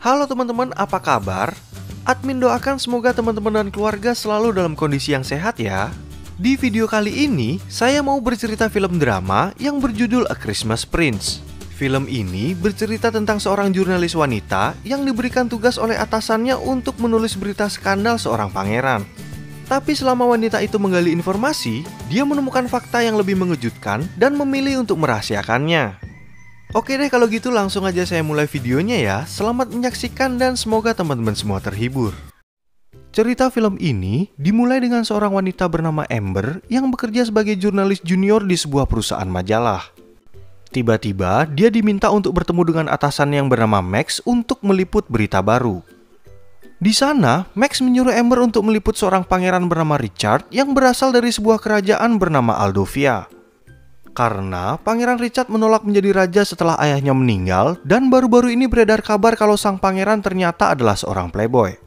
Halo teman-teman, apa kabar? Admin doakan semoga teman-teman dan keluarga selalu dalam kondisi yang sehat ya. Di video kali ini, saya mau bercerita film drama yang berjudul A Christmas Prince. Film ini bercerita tentang seorang jurnalis wanita yang diberikan tugas oleh atasannya untuk menulis berita skandal seorang pangeran. Tapi selama wanita itu menggali informasi, dia menemukan fakta yang lebih mengejutkan dan memilih untuk merahasiakannya. Oke deh, kalau gitu langsung aja saya mulai videonya ya. Selamat menyaksikan dan semoga teman-teman semua terhibur. Cerita film ini dimulai dengan seorang wanita bernama Amber yang bekerja sebagai jurnalis junior di sebuah perusahaan majalah. Tiba-tiba dia diminta untuk bertemu dengan atasan yang bernama Max untuk meliput berita baru. Di sana, Max menyuruh Amber untuk meliput seorang pangeran bernama Richard yang berasal dari sebuah kerajaan bernama Aldovia. Karena Pangeran Richard menolak menjadi raja setelah ayahnya meninggal, dan baru-baru ini beredar kabar kalau sang pangeran ternyata adalah seorang playboy.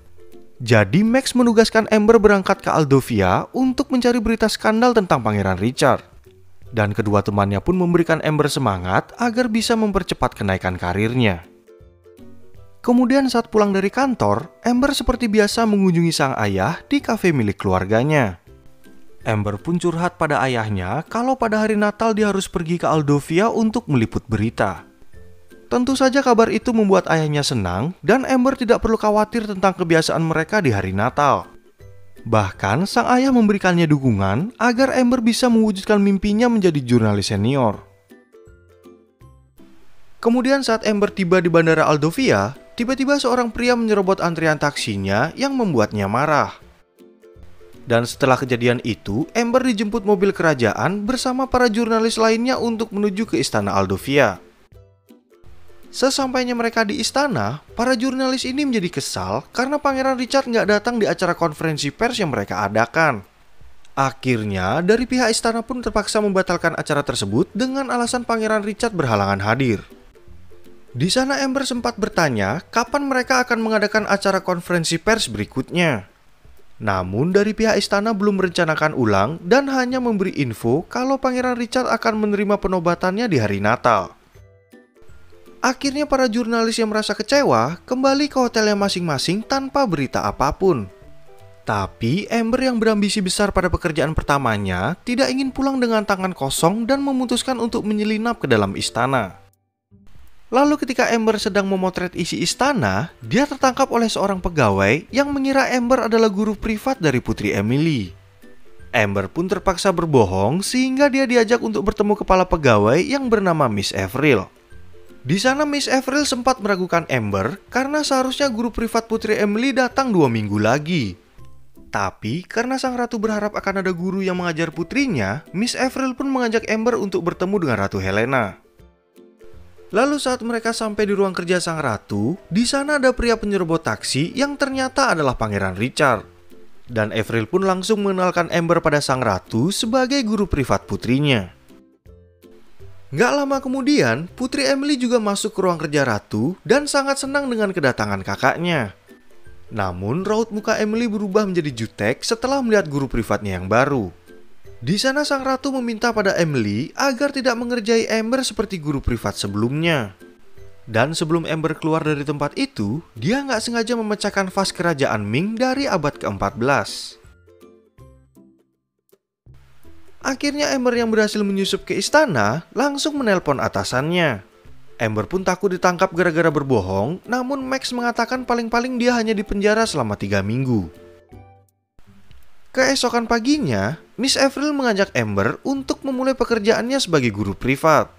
Jadi Max menugaskan Amber berangkat ke Aldovia untuk mencari berita skandal tentang Pangeran Richard. Dan kedua temannya pun memberikan Amber semangat agar bisa mempercepat kenaikan karirnya. Kemudian saat pulang dari kantor, Amber seperti biasa mengunjungi sang ayah di kafe milik keluarganya. Amber pun curhat pada ayahnya kalau pada hari Natal dia harus pergi ke Aldovia untuk meliput berita. Tentu saja kabar itu membuat ayahnya senang dan Amber tidak perlu khawatir tentang kebiasaan mereka di hari Natal. Bahkan sang ayah memberikannya dukungan agar Amber bisa mewujudkan mimpinya menjadi jurnalis senior. Kemudian saat Amber tiba di bandara Aldovia, tiba-tiba seorang pria menyerobot antrian taksinya yang membuatnya marah. Dan setelah kejadian itu, Amber dijemput mobil kerajaan bersama para jurnalis lainnya untuk menuju ke istana Aldovia. Sesampainya mereka di istana, para jurnalis ini menjadi kesal karena Pangeran Richard nggak datang di acara konferensi pers yang mereka adakan. Akhirnya, dari pihak istana pun terpaksa membatalkan acara tersebut dengan alasan Pangeran Richard berhalangan hadir. Di sana Amber sempat bertanya kapan mereka akan mengadakan acara konferensi pers berikutnya. Namun dari pihak istana belum merencanakan ulang dan hanya memberi info kalau Pangeran Richard akan menerima penobatannya di hari Natal. Akhirnya para jurnalis yang merasa kecewa kembali ke hotelnya masing-masing tanpa berita apapun. Tapi Amber yang berambisi besar pada pekerjaan pertamanya tidak ingin pulang dengan tangan kosong dan memutuskan untuk menyelinap ke dalam istana. Lalu ketika Amber sedang memotret isi istana, dia tertangkap oleh seorang pegawai yang mengira Amber adalah guru privat dari Putri Emily. Amber pun terpaksa berbohong sehingga dia diajak untuk bertemu kepala pegawai yang bernama Miss Avril. Di sana Miss Avril sempat meragukan Amber karena seharusnya guru privat Putri Emily datang 2 minggu lagi. Tapi karena sang ratu berharap akan ada guru yang mengajar putrinya, Miss Avril pun mengajak Amber untuk bertemu dengan Ratu Helena. Lalu saat mereka sampai di ruang kerja sang ratu, di sana ada pria penyerobot taksi yang ternyata adalah Pangeran Richard. Dan Avril pun langsung mengenalkan Amber pada sang ratu sebagai guru privat putrinya. Gak lama kemudian, Putri Emily juga masuk ke ruang kerja ratu dan sangat senang dengan kedatangan kakaknya. Namun raut muka Emily berubah menjadi jutek setelah melihat guru privatnya yang baru. Di sana sang ratu meminta pada Emily agar tidak mengerjai Amber seperti guru privat sebelumnya. Dan sebelum Amber keluar dari tempat itu, dia nggak sengaja memecahkan vas kerajaan Ming dari abad ke-14. Akhirnya Amber yang berhasil menyusup ke istana langsung menelpon atasannya. Amber pun takut ditangkap gara-gara berbohong, namun Max mengatakan paling-paling dia hanya dipenjara selama 3 minggu. Keesokan paginya, Miss Avril mengajak Amber untuk memulai pekerjaannya sebagai guru privat.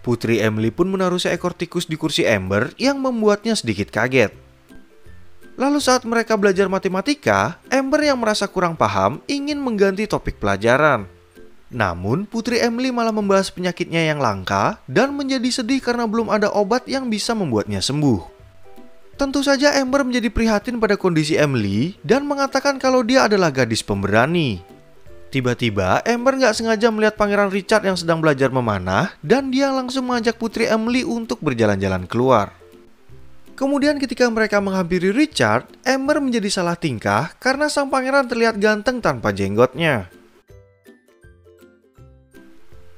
Putri Emily pun menaruh seekor tikus di kursi Amber yang membuatnya sedikit kaget. Lalu saat mereka belajar matematika, Amber yang merasa kurang paham ingin mengganti topik pelajaran. Namun Putri Emily malah membahas penyakitnya yang langka dan menjadi sedih karena belum ada obat yang bisa membuatnya sembuh. Tentu saja Amber menjadi prihatin pada kondisi Emily dan mengatakan kalau dia adalah gadis pemberani. Tiba-tiba Amber nggak sengaja melihat Pangeran Richard yang sedang belajar memanah dan dia langsung mengajak Putri Emily untuk berjalan-jalan keluar. Kemudian ketika mereka menghampiri Richard, Amber menjadi salah tingkah karena sang pangeran terlihat ganteng tanpa jenggotnya.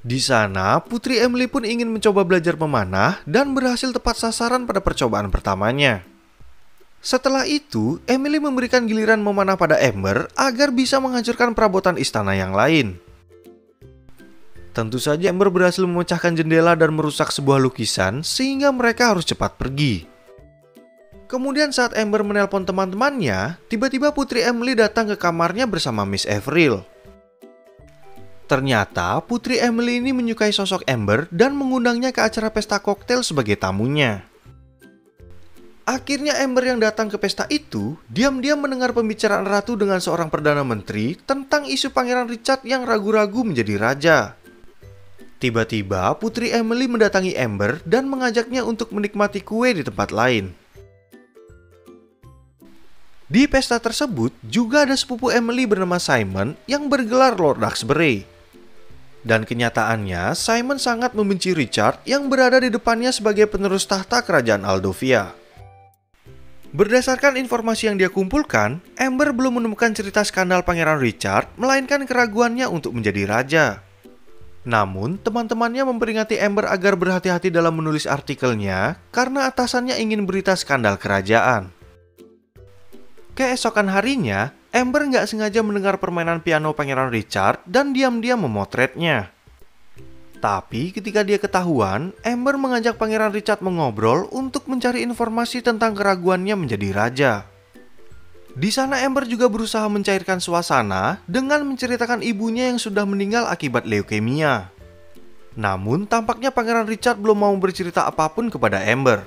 Di sana, Putri Emily pun ingin mencoba belajar memanah dan berhasil tepat sasaran pada percobaan pertamanya. Setelah itu, Emily memberikan giliran memanah pada Amber agar bisa menghancurkan perabotan istana yang lain. Tentu saja Amber berhasil memecahkan jendela dan merusak sebuah lukisan sehingga mereka harus cepat pergi. Kemudian saat Amber menelpon teman-temannya, tiba-tiba Putri Emily datang ke kamarnya bersama Miss Avril. Ternyata Putri Emily ini menyukai sosok Amber dan mengundangnya ke acara pesta koktail sebagai tamunya. Akhirnya Amber yang datang ke pesta itu diam-diam mendengar pembicaraan ratu dengan seorang perdana menteri tentang isu Pangeran Richard yang ragu-ragu menjadi raja. Tiba-tiba Putri Emily mendatangi Amber dan mengajaknya untuk menikmati kue di tempat lain. Di pesta tersebut juga ada sepupu Emily bernama Simon yang bergelar Lord Duxbury. Dan kenyataannya Simon sangat membenci Richard yang berada di depannya sebagai penerus tahta kerajaan Aldovia. Berdasarkan informasi yang dia kumpulkan, Amber belum menemukan cerita skandal Pangeran Richard, melainkan keraguannya untuk menjadi raja. Namun, teman-temannya memperingati Amber agar berhati-hati dalam menulis artikelnya karena atasannya ingin berita skandal kerajaan. Keesokan harinya, Amber nggak sengaja mendengar permainan piano Pangeran Richard dan diam-diam memotretnya. Tapi ketika dia ketahuan, Amber mengajak Pangeran Richard mengobrol untuk mencari informasi tentang keraguannya menjadi raja. Di sana Amber juga berusaha mencairkan suasana dengan menceritakan ibunya yang sudah meninggal akibat leukemia. Namun tampaknya Pangeran Richard belum mau bercerita apapun kepada Amber.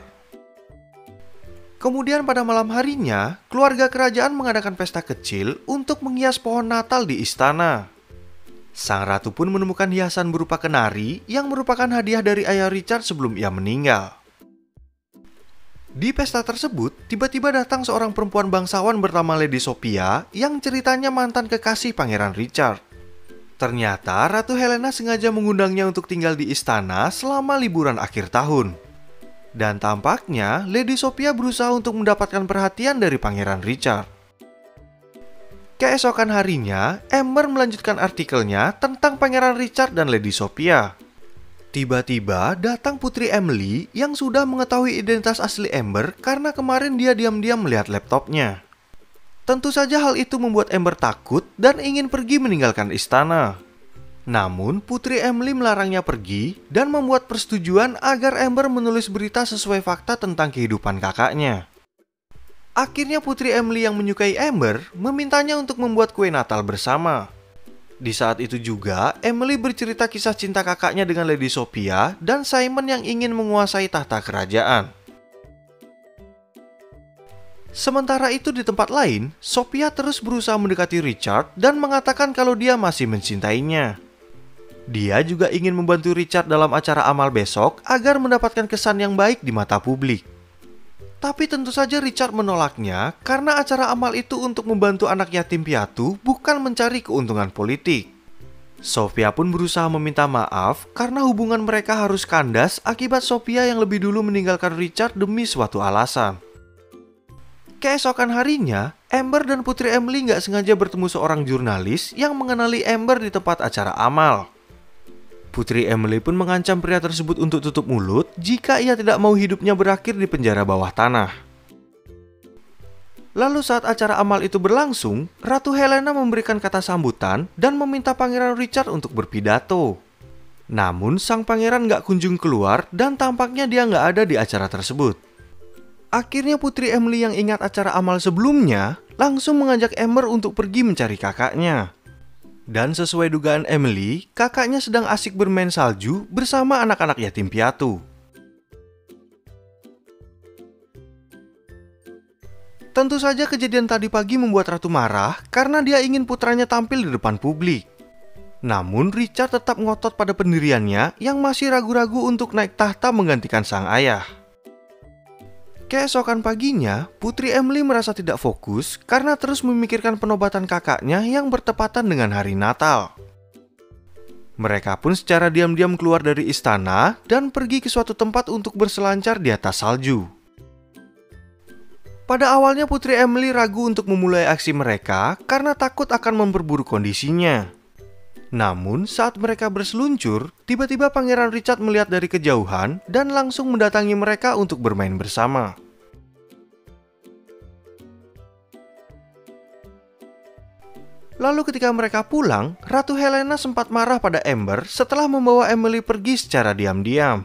Kemudian pada malam harinya, keluarga kerajaan mengadakan pesta kecil untuk menghias pohon Natal di istana. Sang ratu pun menemukan hiasan berupa kenari yang merupakan hadiah dari ayah Richard sebelum ia meninggal. Di pesta tersebut, tiba-tiba datang seorang perempuan bangsawan bernama Lady Sophia yang ceritanya mantan kekasih Pangeran Richard. Ternyata Ratu Helena sengaja mengundangnya untuk tinggal di istana selama liburan akhir tahun. Dan tampaknya Lady Sophia berusaha untuk mendapatkan perhatian dari Pangeran Richard. Keesokan harinya, Amber melanjutkan artikelnya tentang Pangeran Richard dan Lady Sophia. Tiba-tiba datang Putri Emily yang sudah mengetahui identitas asli Amber karena kemarin dia diam-diam melihat laptopnya. Tentu saja hal itu membuat Amber takut dan ingin pergi meninggalkan istana. Namun Putri Emily melarangnya pergi dan membuat persetujuan agar Amber menulis berita sesuai fakta tentang kehidupan kakaknya. Akhirnya Putri Emily yang menyukai Amber memintanya untuk membuat kue Natal bersama. Di saat itu juga Emily bercerita kisah cinta kakaknya dengan Lady Sophia dan Simon yang ingin menguasai tahta kerajaan. Sementara itu di tempat lain, Sophia terus berusaha mendekati Richard dan mengatakan kalau dia masih mencintainya. Dia juga ingin membantu Richard dalam acara amal besok agar mendapatkan kesan yang baik di mata publik. Tapi tentu saja Richard menolaknya karena acara amal itu untuk membantu anak yatim piatu, bukan mencari keuntungan politik. Sophia pun berusaha meminta maaf karena hubungan mereka harus kandas akibat Sophia yang lebih dulu meninggalkan Richard demi suatu alasan. Keesokan harinya, Amber dan Putri Emily nggak sengaja bertemu seorang jurnalis yang mengenali Amber di tempat acara amal. Putri Emily pun mengancam pria tersebut untuk tutup mulut jika ia tidak mau hidupnya berakhir di penjara bawah tanah. Lalu saat acara amal itu berlangsung, Ratu Helena memberikan kata sambutan dan meminta Pangeran Richard untuk berpidato. Namun sang pangeran nggak kunjung keluar dan tampaknya dia nggak ada di acara tersebut. Akhirnya Putri Emily yang ingat acara amal sebelumnya langsung mengajak Amber untuk pergi mencari kakaknya. Dan sesuai dugaan Emily, kakaknya sedang asik bermain salju bersama anak-anak yatim piatu. Tentu saja kejadian tadi pagi membuat Ratu marah karena dia ingin putranya tampil di depan publik. Namun Richard tetap ngotot pada pendiriannya yang masih ragu-ragu untuk naik tahta menggantikan sang ayah. Keesokan paginya, Putri Emily merasa tidak fokus karena terus memikirkan penobatan kakaknya yang bertepatan dengan hari Natal. Mereka pun secara diam-diam keluar dari istana dan pergi ke suatu tempat untuk berselancar di atas salju. Pada awalnya Putri Emily ragu untuk memulai aksi mereka karena takut akan memperburuk kondisinya. Namun saat mereka berseluncur, tiba-tiba Pangeran Richard melihat dari kejauhan dan langsung mendatangi mereka untuk bermain bersama. Lalu ketika mereka pulang, Ratu Helena sempat marah pada Amber setelah membawa Emily pergi secara diam-diam.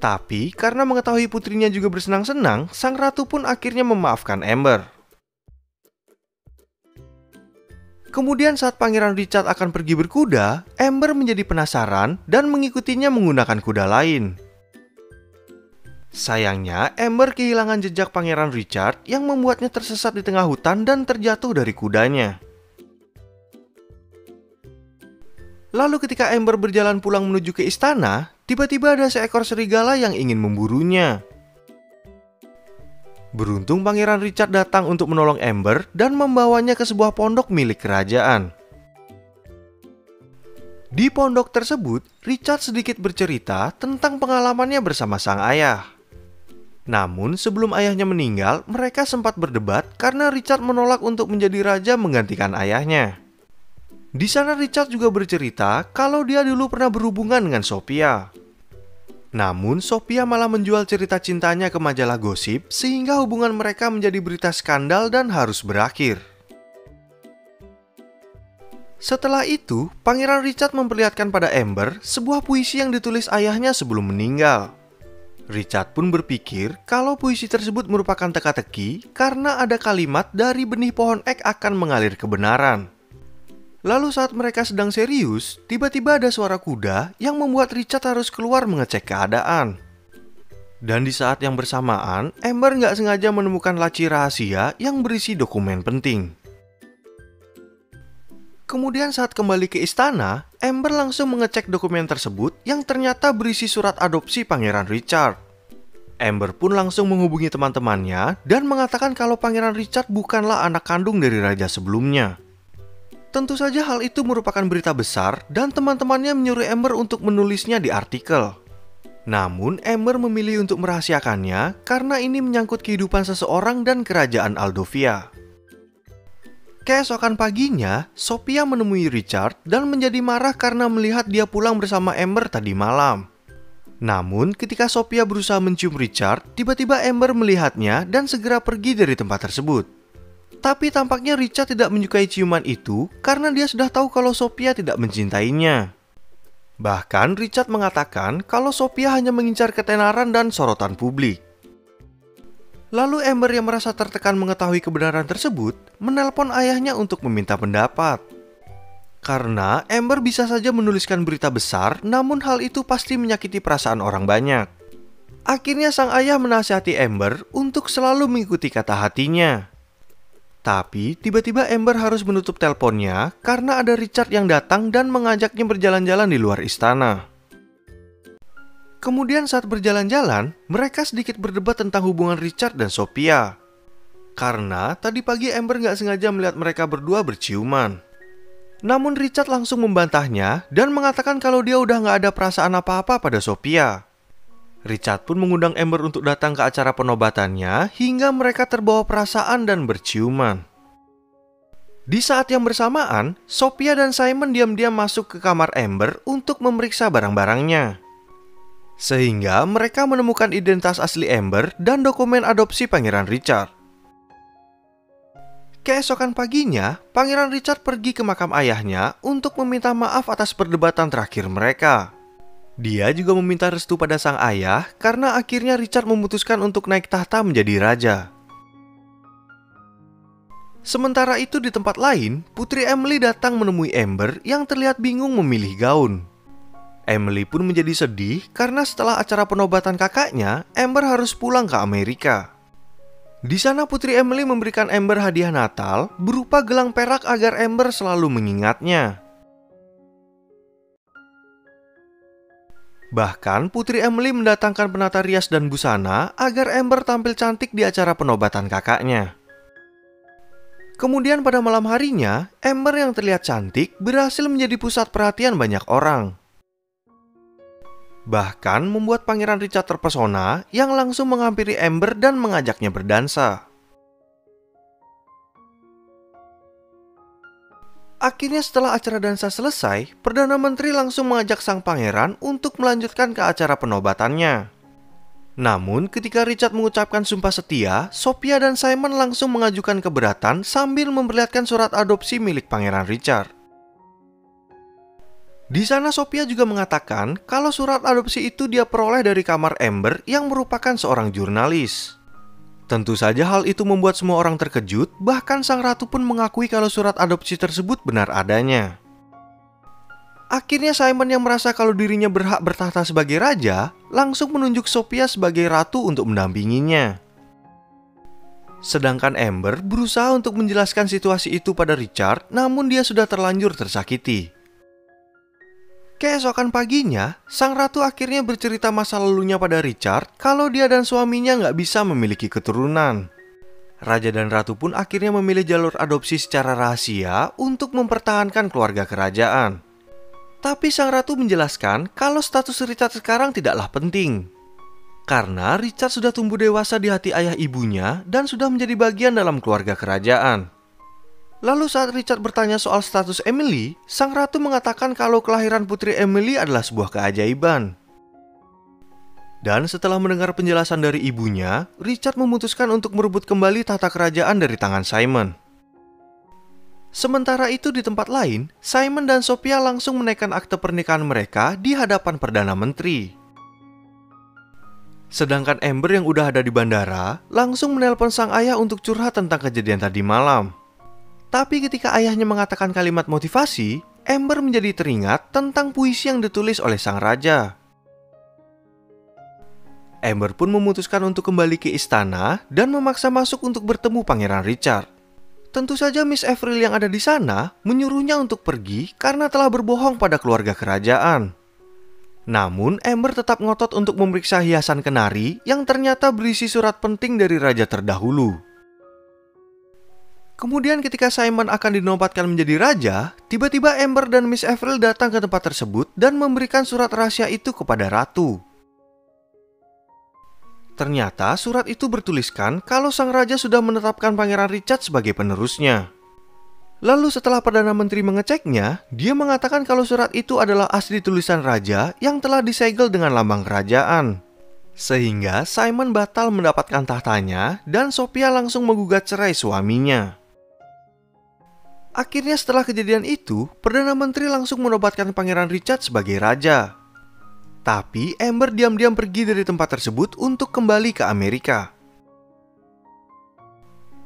Tapi karena mengetahui putrinya juga bersenang-senang, sang ratu pun akhirnya memaafkan Amber. Kemudian saat Pangeran Richard akan pergi berkuda, Amber menjadi penasaran dan mengikutinya menggunakan kuda lain. Sayangnya, Amber kehilangan jejak Pangeran Richard yang membuatnya tersesat di tengah hutan dan terjatuh dari kudanya. Lalu ketika Amber berjalan pulang menuju ke istana, tiba-tiba ada seekor serigala yang ingin memburunya. Beruntung Pangeran Richard datang untuk menolong Amber dan membawanya ke sebuah pondok milik kerajaan. Di pondok tersebut, Richard sedikit bercerita tentang pengalamannya bersama sang ayah. Namun sebelum ayahnya meninggal, mereka sempat berdebat karena Richard menolak untuk menjadi raja menggantikan ayahnya. Di sana Richard juga bercerita kalau dia dulu pernah berhubungan dengan Sophia. Namun Sophia malah menjual cerita cintanya ke majalah gosip sehingga hubungan mereka menjadi berita skandal dan harus berakhir. Setelah itu, Pangeran Richard memperlihatkan pada Amber sebuah puisi yang ditulis ayahnya sebelum meninggal. Richard pun berpikir kalau puisi tersebut merupakan teka-teki karena ada kalimat dari benih pohon ek akan mengalir kebenaran. Lalu saat mereka sedang serius, tiba-tiba ada suara kuda yang membuat Richard harus keluar mengecek keadaan. Dan di saat yang bersamaan, Amber nggak sengaja menemukan laci rahasia yang berisi dokumen penting. Kemudian saat kembali ke istana, Amber langsung mengecek dokumen tersebut yang ternyata berisi surat adopsi Pangeran Richard. Amber pun langsung menghubungi teman-temannya dan mengatakan kalau Pangeran Richard bukanlah anak kandung dari raja sebelumnya. Tentu saja hal itu merupakan berita besar dan teman-temannya menyuruh Amber untuk menulisnya di artikel. Namun Amber memilih untuk merahasiakannya karena ini menyangkut kehidupan seseorang dan kerajaan Aldovia. Keesokan paginya, Sophia menemui Richard dan menjadi marah karena melihat dia pulang bersama Amber tadi malam. Namun ketika Sophia berusaha mencium Richard, tiba-tiba Amber melihatnya dan segera pergi dari tempat tersebut. Tapi tampaknya Richard tidak menyukai ciuman itu karena dia sudah tahu kalau Sophia tidak mencintainya. Bahkan Richard mengatakan kalau Sophia hanya mengincar ketenaran dan sorotan publik. Lalu Amber yang merasa tertekan mengetahui kebenaran tersebut, menelpon ayahnya untuk meminta pendapat. Karena Amber bisa saja menuliskan berita besar, namun hal itu pasti menyakiti perasaan orang banyak. Akhirnya sang ayah menasihati Amber untuk selalu mengikuti kata hatinya. Tapi tiba-tiba Amber harus menutup teleponnya karena ada Richard yang datang dan mengajaknya berjalan-jalan di luar istana. Kemudian saat berjalan-jalan, mereka sedikit berdebat tentang hubungan Richard dan Sophia. Karena tadi pagi Amber nggak sengaja melihat mereka berdua berciuman. Namun Richard langsung membantahnya dan mengatakan kalau dia udah nggak ada perasaan apa-apa pada Sophia. Richard pun mengundang Amber untuk datang ke acara penobatannya hingga mereka terbawa perasaan dan berciuman. Di saat yang bersamaan, Sophia dan Simon diam-diam masuk ke kamar Amber untuk memeriksa barang-barangnya. Sehingga mereka menemukan identitas asli Amber dan dokumen adopsi Pangeran Richard. Keesokan paginya, Pangeran Richard pergi ke makam ayahnya untuk meminta maaf atas perdebatan terakhir mereka. Dia juga meminta restu pada sang ayah karena akhirnya Richard memutuskan untuk naik tahta menjadi raja. Sementara itu di tempat lain, Putri Emily datang menemui Amber yang terlihat bingung memilih gaun. Emily pun menjadi sedih karena setelah acara penobatan kakaknya, Amber harus pulang ke Amerika. Di sana Putri Emily memberikan Amber hadiah Natal berupa gelang perak agar Amber selalu mengingatnya. Bahkan Putri Emily mendatangkan penata rias dan busana agar Amber tampil cantik di acara penobatan kakaknya. Kemudian pada malam harinya, Amber yang terlihat cantik berhasil menjadi pusat perhatian banyak orang. Bahkan membuat Pangeran Richard terpesona yang langsung menghampiri Amber dan mengajaknya berdansa. Akhirnya setelah acara dansa selesai, Perdana Menteri langsung mengajak sang pangeran untuk melanjutkan ke acara penobatannya. Namun ketika Richard mengucapkan sumpah setia, Sophia dan Simon langsung mengajukan keberatan sambil memperlihatkan surat adopsi milik Pangeran Richard. Di sana Sophia juga mengatakan kalau surat adopsi itu dia peroleh dari kamar Amber yang merupakan seorang jurnalis. Tentu saja hal itu membuat semua orang terkejut, bahkan sang ratu pun mengakui kalau surat adopsi tersebut benar adanya. Akhirnya Simon yang merasa kalau dirinya berhak bertahta sebagai raja, langsung menunjuk Sophia sebagai ratu untuk mendampinginya. Sedangkan Amber berusaha untuk menjelaskan situasi itu pada Richard, namun dia sudah terlanjur tersakiti. Keesokan paginya, sang ratu akhirnya bercerita masa lalunya pada Richard kalau dia dan suaminya nggak bisa memiliki keturunan. Raja dan ratu pun akhirnya memilih jalur adopsi secara rahasia untuk mempertahankan keluarga kerajaan. Tapi sang ratu menjelaskan kalau status Richard sekarang tidaklah penting. Karena Richard sudah tumbuh dewasa di hati ayah ibunya dan sudah menjadi bagian dalam keluarga kerajaan. Lalu saat Richard bertanya soal status Emily, sang ratu mengatakan kalau kelahiran putri Emily adalah sebuah keajaiban. Dan setelah mendengar penjelasan dari ibunya, Richard memutuskan untuk merebut kembali tahta kerajaan dari tangan Simon. Sementara itu di tempat lain, Simon dan Sophia langsung menaikkan akte pernikahan mereka di hadapan Perdana Menteri. Sedangkan Amber yang udah ada di bandara, langsung menelpon sang ayah untuk curhat tentang kejadian tadi malam. Tapi ketika ayahnya mengatakan kalimat motivasi, Amber menjadi teringat tentang puisi yang ditulis oleh sang raja. Amber pun memutuskan untuk kembali ke istana dan memaksa masuk untuk bertemu Pangeran Richard. Tentu saja Miss Avril yang ada di sana menyuruhnya untuk pergi karena telah berbohong pada keluarga kerajaan. Namun Amber tetap ngotot untuk memeriksa hiasan kenari yang ternyata berisi surat penting dari raja terdahulu. Kemudian ketika Simon akan dinobatkan menjadi raja, tiba-tiba Amber dan Miss Avril datang ke tempat tersebut dan memberikan surat rahasia itu kepada ratu. Ternyata surat itu bertuliskan kalau sang raja sudah menetapkan Pangeran Richard sebagai penerusnya. Lalu setelah Perdana Menteri mengeceknya, dia mengatakan kalau surat itu adalah asli tulisan raja yang telah disegel dengan lambang kerajaan. Sehingga Simon batal mendapatkan tahtanya dan Sophia langsung menggugat cerai suaminya. Akhirnya setelah kejadian itu, Perdana Menteri langsung menobatkan Pangeran Richard sebagai raja. Tapi Amber diam-diam pergi dari tempat tersebut untuk kembali ke Amerika.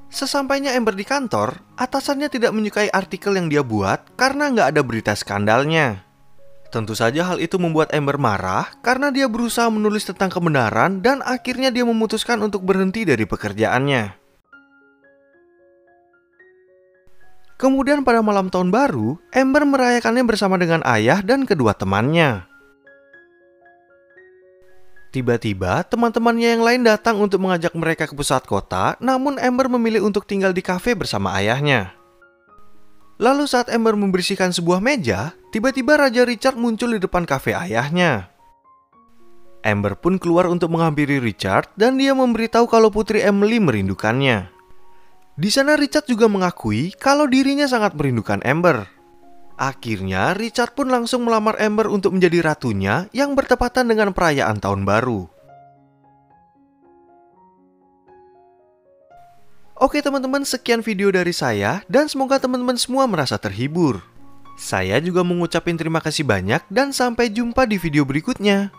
Sesampainya Amber di kantor, atasannya tidak menyukai artikel yang dia buat karena nggak ada berita skandalnya. Tentu saja hal itu membuat Amber marah karena dia berusaha menulis tentang kebenaran dan akhirnya dia memutuskan untuk berhenti dari pekerjaannya. Kemudian pada malam tahun baru, Amber merayakannya bersama dengan ayah dan kedua temannya. Tiba-tiba teman-temannya yang lain datang untuk mengajak mereka ke pusat kota, namun Amber memilih untuk tinggal di kafe bersama ayahnya. Lalu saat Amber membersihkan sebuah meja, tiba-tiba Raja Richard muncul di depan kafe ayahnya. Amber pun keluar untuk menghampiri Richard dan dia memberitahu kalau putri Emily merindukannya. Di sana Richard juga mengakui kalau dirinya sangat merindukan Amber. Akhirnya Richard pun langsung melamar Amber untuk menjadi ratunya yang bertepatan dengan perayaan tahun baru. Oke teman-teman, sekian video dari saya dan semoga teman-teman semua merasa terhibur. Saya juga mengucapkan terima kasih banyak dan sampai jumpa di video berikutnya.